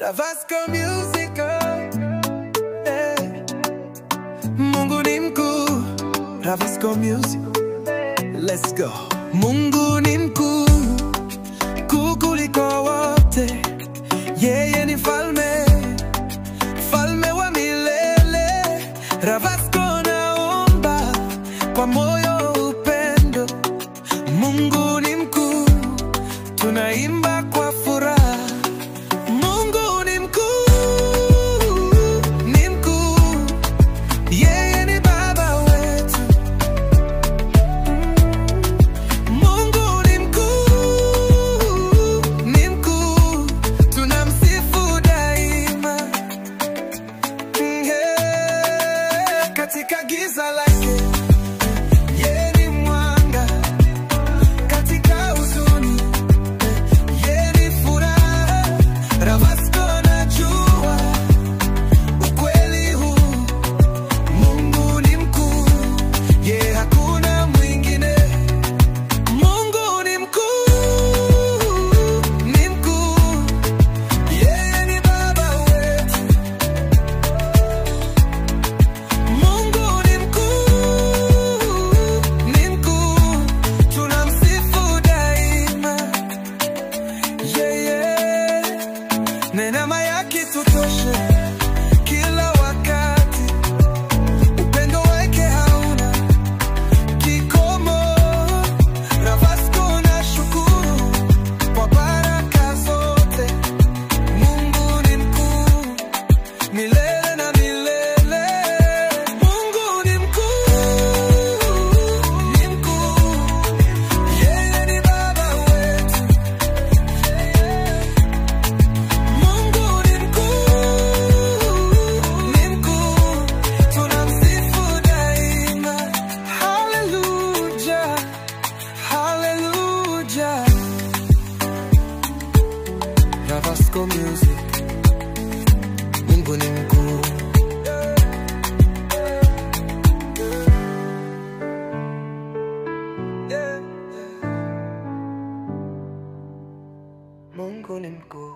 Ravasco Music, Mungu ni mkuu. Ravasco Music, let's go. Mungu ni mkuu, mkuu kuliko wote. Yeye ni falme, falme wa milele. Ravasco naomba kwa moyo upendo. Mungu ni mkuu, tunaimba kwa furaha. Mungu ni mkuu, ni mkuu. Yeye ni baba wetu. Mungu ni mkuu, ni mkuu. Tunamsifu daima. Katika giza lake yeye ni mwanga, katika huzuni yeye ni furaha. Ravasco anajua ukweli huu. Mungu ni mkuu, yeye hakuna mwingine. Mungu ni mkuu, ni mkuu. Yeye ni baba wetu. Mungu ni mkuu, ni mkuu. Tunamsifu daima. Neema yake tutoshe kila wakati. Upendo wake hauna kikomo. Ravasco nashukuru kwa baraka zote. Mungu ni mkuu milele na milele. Mungu ni mkuu, ni mkuu. Yeye ni baba wetu. Mungu ni mkuu, ni mkuu. Tunamsifu daima. Hallelujah, hallelujah. Ravasco Music. Mungu ni mkuu. Mungu ni mkuu.